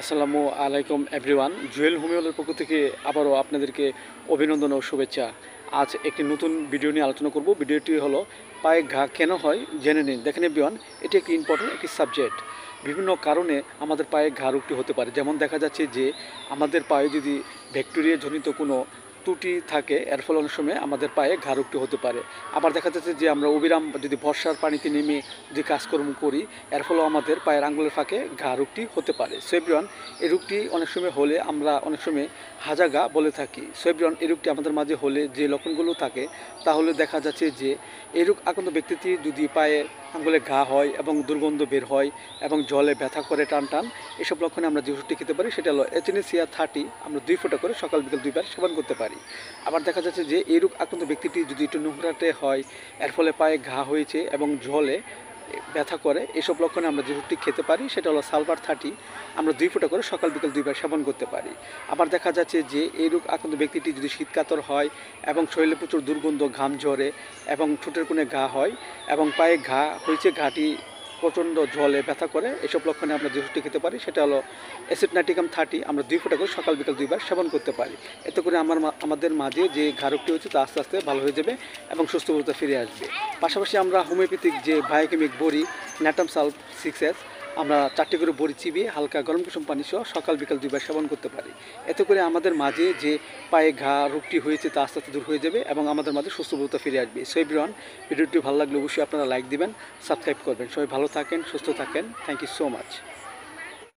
আসসালামু আলাইকুম এভরিওয়ান। জুয়েল হোমিওলের পক্ষ থেকে আবারও আপনাদেরকে অভিনন্দন ও শুভেচ্ছা। আজ একটি নতুন ভিডিও নিয়ে আলোচনা করব। ভিডিওটি হলো পায়ে ঘা কেন হয় জেনে নিন। দেখেন এভরিওয়ান, এটি একটি ইম্পর্টেন্ট একটি সাবজেক্ট। বিভিন্ন কারণে আমাদের পায়ে ঘা রোগটি হতে পারে। যেমন দেখা যাচ্ছে যে আমাদের পায়ে যদি ব্যাকটেরিয়া জনিত কোনো ত্রুটি থাকে, এর ফলে অনেক সময় আমাদের পায়ে ঘা রোগটি হতে পারে। আবার দেখা যাচ্ছে যে আমরা অবিরাম যদি বর্ষার পানিতে নেমে যদি কাজকর্ম করি, এর ফলেও আমাদের পায়ের আঙ্গুলের ফাঁকে ঘা রোগটি হতে পারে। সো এভরিওয়ান, এই রোগটি অনেক সময় হলে আমরা অনেক সময় হাজাগা বলে থাকি। সো এভরিওয়ান, এই রোগটি আমাদের মাঝে হলে যে লক্ষণগুলো থাকে তাহলে দেখা যাচ্ছে যে এই রোগ আক্রান্ত ব্যক্তিটি যদি পায়ে আঙ্গুলে ঘা হয় এবং দুর্গন্ধ বের হয় এবং জলে ব্যথা করে টান টান, এসব লক্ষণে আমরা যে ওষুধটি খেতে পারি সেটা হলো এচিনেসিয়া 30। আমরা 2 ফোঁটা করে সকাল বিকেল 2 বার সেবন করতে পারি। আবার দেখা যাচ্ছে যে এই রোগ আক্রান্ত ব্যক্তিটি যদি একটু নোংরাটে হয়, এর ফলে পায়ে ঘা হয়েছে এবং জলে ব্যথা করে, এসব লক্ষণে আমরা যে ওষুধটি খেতে পারি সেটা হলো সালফার 30। আমরা 2 ফোঁটা করে সকাল বিকেল 2 বার সেবন করতে পারি। আবার দেখা যাচ্ছে যে এই রোগ আক্রান্ত ব্যক্তিটি যদি শীতকাতর হয় এবং শরীরে প্রচুর দুর্গন্ধ, ঘাম ঝরে এবং ঠোঁটের কোণে ঘা হয় এবং পায়ে ঘা হয়েছে, ঘাটি প্রচণ্ড জলে ব্যথা করে, এসব লক্ষণে আমরা যে ওষুধটি খেতে পারি সেটা হলো অ্যাসিড-নাইট্রিকাম 30। আমরা 2 ফোঁটা করে সকাল বিকাল 2 বার সেবন করতে পারি। এতে করে আমাদের মাঝে যে ঘা রোগটি হয়েছে তা আস্তে আস্তে ভালো হয়ে যাবে এবং সুস্থ অবস্থা ফিরে আসবে। পাশাপাশি আমরা হোমিওপ্যাথিক যে বায়োকেমিক বড়ি ন্যাটাম সাল্ফ 6S, আমরা 4টি করে বড়ি চিবিয়ে হালকা গরম কুসুম পানি সহ সকাল বিকাল 2 বার সেবন করতে পারি। এতে করে আমাদের মাঝে যে পায়ে ঘা রোগটি হয়েছে তা আস্তে আস্তে দূর হয়ে যাবে এবং আমাদের মাঝে সুস্থ অবস্থা ফিরে আসবে। সো এভরিওয়ান, ভিডিওটি ভালো লাগলে অবশ্যই আপনারা লাইক দিবেন, সাবস্ক্রাইব করবেন। সবাই ভালো থাকেন, সুস্থ থাকেন। Thank you so much.